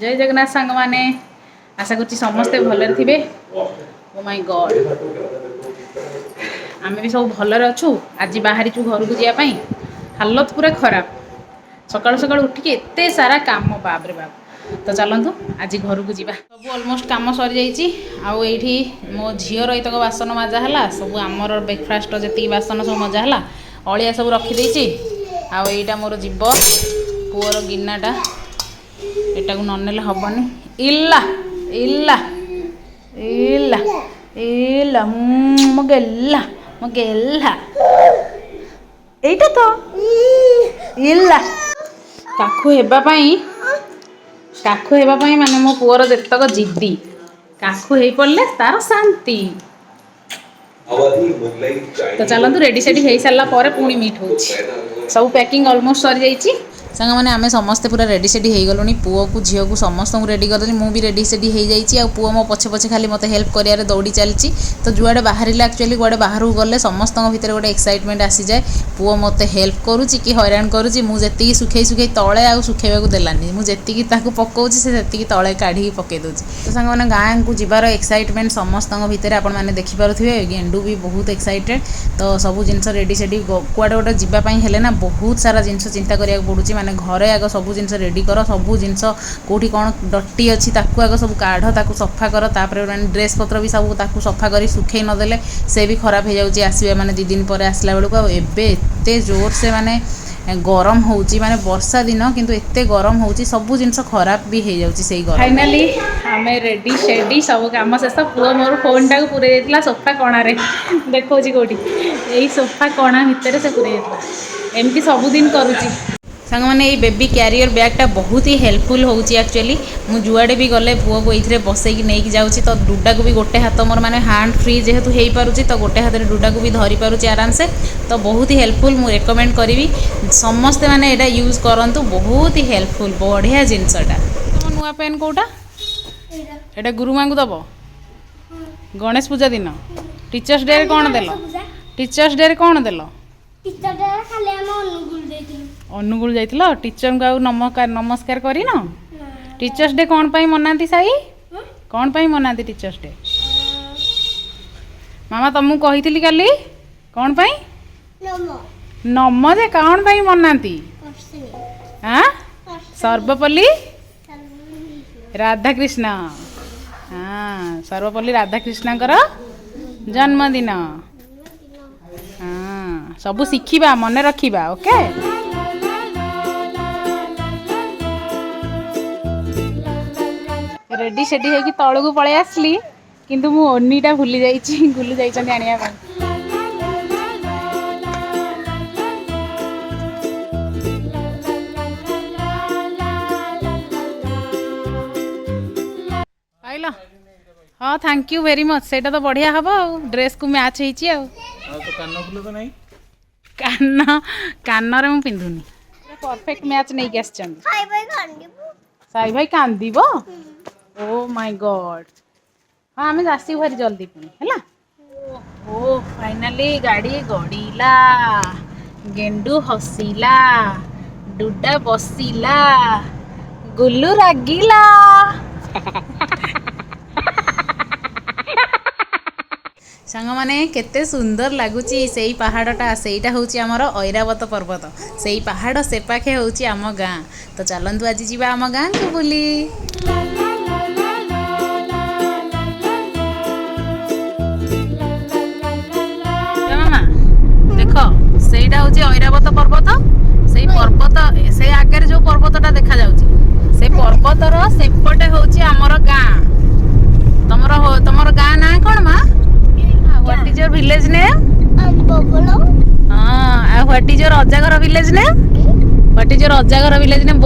जय जगन्नाथ सांग माने आशा कर समस्ते भलरे थे। ओ माय गॉड आम भी सब भलरे अच्छु। आज बाहरी घर को जावाई हालत पूरा खराब सकाल सकाल उठिक एत सारा काम बाप रे बाप। तो चलतु आज घर को जावा सब अलमोस्ट कम सरी जाइए। मो झीर एतक बासन मजा है सब आमर ब्रेकफास्ट जी बासन सब मजा है अलिया सब रखीदे। आईटा मोर जीव पुअर गिनाटा एटा को ननेले हबनी। इल्ला इल्ला इल्ला इल्ला मगेल्ला मगेल्ला एटा तो इल्ला काखु हेबापाई माने मो पुअर जेतक जिद्दी काखु हे पड़ले तार शांति। तो चलतु रेडी सेडी हो सारा पर पुणी मीट हो सब पैकिंग ऑलमोस्ट सरी जाइए। सांग मैंने आम समस्ते पूरा रेडी सेडी हो गलुनी पुओ को झील को समस्त रेडी करदेली मुझे रेडी सेडी हो जाइए। पुओ मो पछे पछे खाली मत हेल्प कर दौड़ी चलती। तो जुआड़े बाहर एक्चुअली गुआड़े बाहर गले समस्त भितर गोटे एक्साइटमेंट आसी जाए पुओ मत हेल्प करुच्ची कि हैरान करुच्ची मुझे सुखे सुखे तले आ सुखेबा देलानी मुझे पकाऊँ से तले काढ़ी पकई दूसरी। तो सांग मैंने गाँ को जीवार एक्साइटमेंट समस्त भितर आपण मैंने देखिपे गेंडू भी बहुत एक्साइटेड। तो सब जिनस रेडी सेडी कुआडे गोटे जावाई ना बहुत सारा जिनस चिंता करा पड़ुची माने घरे आग सब जिनस रेडी कर सब जिनस कौटी कौन डटी अच्छी ताकू आग सब काढ़ ताकू सफा कर तापर माने ड्रेस पत्र भी सब ताकू सफा कर सुखे नदेले से भी खराब हो जाऊँगी आसवे माने 2 दिन पर आसला बेलू एत जोर से माने गरम होउची माने वर्षा दिन किंतु एते गरम होउची सब जिनस खराब भी हो जाउची सेई गरम। फाइनली आमे रेडी शेडी सब काम शेष पुओ मोर फोन टाक पूरे देइतला सोफा कोणारे देखौची कोठी एई सोफा कोणा भितर से पूरे देइतला एमती सब दिन करूची। सांग मैंने ये बेबी क्यारियर बैगटा बहुत ही हेल्पफुल होउची एक्चुअली मु जुआड़े भी गले पुओ को ये बसैकी नहीं जाऊँगी। तो डुडा को भी गोटे हाथ मोर माने हैंड फ्री जेहेतु हो पारुची तो गोटे हाथ में डुडा को भी धरी पारुची आराम से। तो बहुत ही हेल्पफुल मु रेकमेंड करी समस्ते मैंने एटा यूज करंतु बहुत ही हेल्पफुल बढ़िया जिनसटा। तुम नुआ पेन कोटा एटा गुरुमा को दब गणेश पूजा दिन टीचर्स डे कौन देल टीचर्स डे कौन देल अनुगुल जाइतिलो टीचर को नमस्कार करिनो टीचर्स डे कौन पाई मनाती साई कौन पाई मनाती टीचर्स डे मामा तुमको कही काली कौन पाई नम जे कौन पाई मनाती हाँ सर्वपल्ली राधाकृष्ण हाँ सर्वपल्ली राधाकृष्ण जन्मदिन हाँ सबू शिखिबा मन रखिबा ओके। रेडी सेडी होगी तल को पलि आसली किंतु मु ओनीटा भूली जाइए गुलू जाइछन आनिया पाइल। हाँ थैंक यू वेरी मच सेटा तो बढ़िया हम ड्रेस को मैच होइछि आ तो नहीं कान रे मु पिंधुनी परफेक्ट मैच नहीं के आछन साई भाई कांदीबो ओ माय गॉड। हाँ आम आसू भारी जल्दी पुणी है। ओ फाइनाली गाड़ी गड़ीला गेंडू हसिला डुडा बसिला गुल्लू रागिला सांग माने केते सुंदर लगुची सेई पहाड़टा सेईटा होची आमर ऐरावत पर्वत सेई पहाड़ से पाखे होची आम गाँ। तो चलंतु आज जीवा आम गाँ को बुली। मामा देख सेईटा होची ऐरावत पर्वत सेई पर्वत से आगे जो पर्वतटा देखा जाउची से पर्वतर सेपटे होची आमर गाँ। तमर गाँ ना कौन मा What is your village name? हाँ what is your अजागर village name? What is your अजागर village name?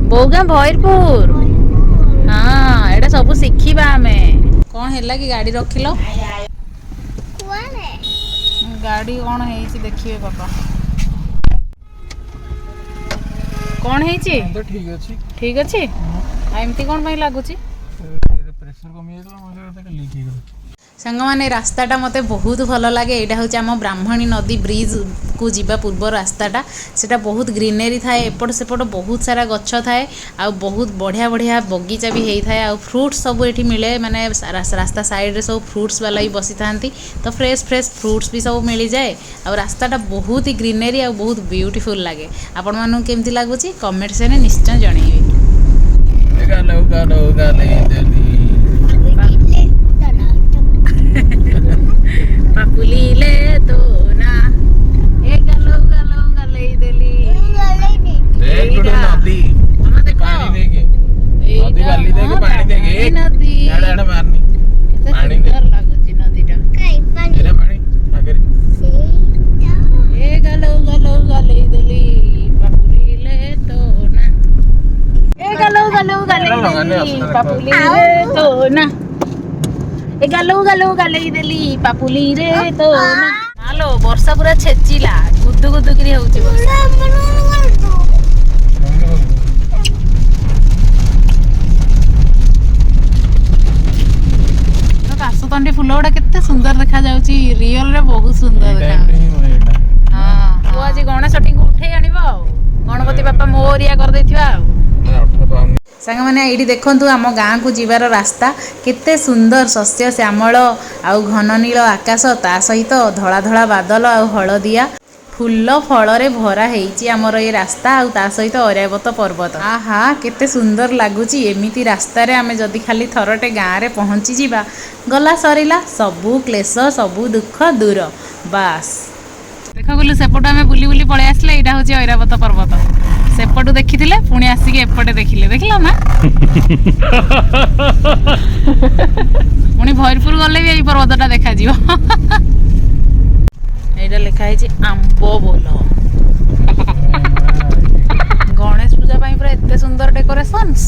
बौगा भैरपुर। हाँ एटा सब शिखिबा हमें कौन है कि गाड़ी रखिलो गाड़ी कौन है देखिए पापा कौन है ठीक अच्छे एमती कौन लगुच प्रेशर कमी लीक सांग माने रास्ताटा मते बहुत भल लगे यहाँ हूँ आम ब्राह्मणी नदी ब्रिज को जीवा पूर्व रास्ताटा सेटा बहुत ग्रीनरी थाए एपट सेपट बहुत सारा गछ थाए आ बहुत बढ़िया बढ़िया बगीचा भी होता है आ फ्रूट्स सब ये मिले माने रास्ता साइड रे सब फ्रूट्स वाला भी बसी था तो फ्रेश फ्रेश फ्रूट्स भी सब मिल जाए आ रास्ताटा बहुत ही ग्रीनरी आ बहुत ब्यूटीफुल लगे आपण मानू केमती लगुच कमेंट से निश्चय जनइबे। पापुली ले तो ना ए गलो गलो गले देली देख छोटे नदी हम देखो पानी देके नदी वाली देके पानी देके नदी याड याड मारनी पानी दे सुंदर लागुची नदीटा तेरे पानी आगे ए गलो गलो गले देली पापुली ले तो ना ए गलो गलो गले देली पापुली ले तो ना ए गलो गलो गले देली पापुली रे तो ना हालो वर्षा पूरा छेचिला गुदु गुदु करी होउची वर्षा तो कासतंडी फुल गुड़ा केते सुंदर देखा जाउची रियल रे बहुत सुंदर देखा हां वो आज गणेश शटिंग उठे आनिबो गणपति बापा मोरिया कर देथिबा सांग मैंने ये देखु आम गाँ को जीवार रास्ता केते सुंदर शस्य श्यामल आउ घन नील आकाश ता सहित धड़ा धड़ा बादल आउ हलदिया फूल फल रे भरा हेइची आमर ये रास्ता आउ ता सहित ऐरावत पर्वत आहा केते सुंदर लगुची एमिति रास्ता रे आमे जदि खाली थरटे गाँ रे पहुँची जीवा गला सरिला सबू क्लेश सबू दुख दूर बास देख बोलू सेपटू आमे बुली बुली पळे आसले एटा होची ऐरावत पर्वत सेपटू देखिथिले पुणी आसिके एपटे देखिले देखिला ना पुणी भरपुर गले भी एई पर्वतटा देखा जिवो एटा लिखा है आंब बोल गणेश पूजा पाई पूरा एते सुंदर डेकोरेशंस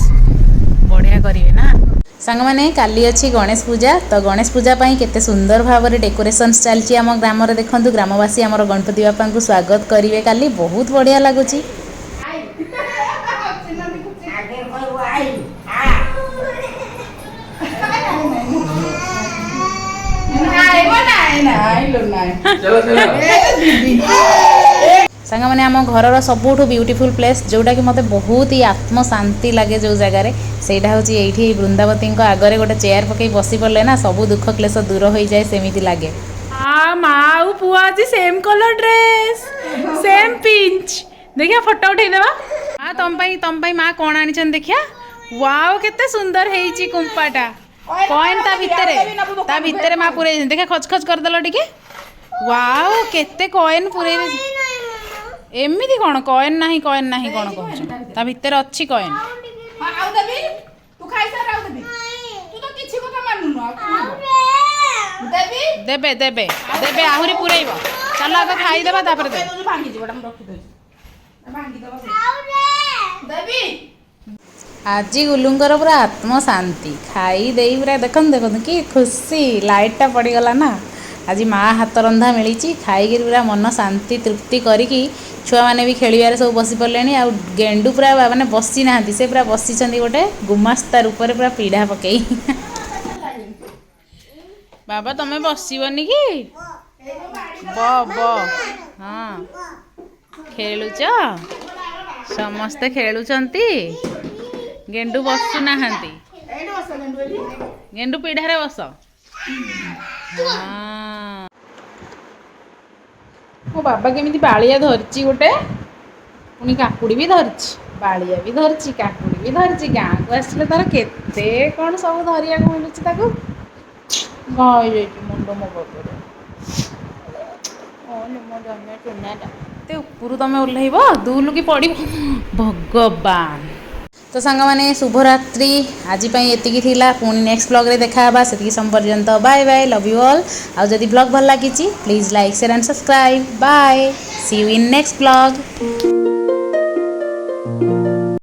बढ़िया करिवे ना सांग माने काली अच्छी गणेश पूजा तो गणेश पूजा पाई केते सुंदर भाव में डेकोरेशंस चलची आम ग्राम रे देखंतु ग्रामवासी आमर गणपति बापा को स्वागत करिवे काली बहुत बढ़िया लगुची सांग मैंने आम घर सबुठ ब्यूटीफुल प्लेस जोटा कि मते बहुत ही आत्म शांति लगे जो जगार से हूँ वृंदावती आगरे गोटे चेयर पकई बसी पड़े ना सब दुख क्लेश दूर हो जाए सेमती लगे माँ पुआ आज same colour dress same pinch देखिया फोटो उठे देवा हाँ तुम माँ कौन आनी देखिया वाओ केते सुंदर है कुंपाटा कॉइन ता भितरे माँ पूरे देखा खच खच करदेल टिके वाओ केते कॉइन पूरे एमिति कौन कॉइन नाही कौन कहूँ ता भितर अच्छी कॉइन देबे देबे देबे आहुरी पुरेइबो चल आग खाई देबा तापर दे आज गुलुंगर पूरा आत्म शांति खाई दे पूरा देखन देखन कि खुशी लाइटटा पड़गला ना आज माँ हाथ रंधा मिली खाई पूरा मन शांति तृप्ति करी छुआ मैंने भी खेलिबार सब बसी पड़े आ गेंडू पूरा माने बसी ना से पूरा बसी गोटे गुमास्ता रूप पूरा पीढ़ा पकई बाबा तुम बसबनी कि हाँ खेलुच समस्ते खेलुचंती गेंडू बसु नाहांती गेंडू पीढ़ारे बस हाँ मो बाबा केमिति बालिया धरची गोटे पुणी काकुड़ी भी धरची बालिया भी धरची काकुड़ी भी धरची गाँ को आसले तार केते कौन सब धरिया को मिलुची ताकू गई जाइए मुंड मो बाबा मो जमे चुनाटा ते ऊपर तुम ओह्लैब दुलु कि पड़ भगवान तो सांग मैंने शुभरात्रि आज एतिकी थिला पुणी नेक्स्ट ब्लॉग रे देखा से पर्यंत bye bye love you all आउ जदि ब्लॉग भल लगी please like share and subscribe bye see you in next blog.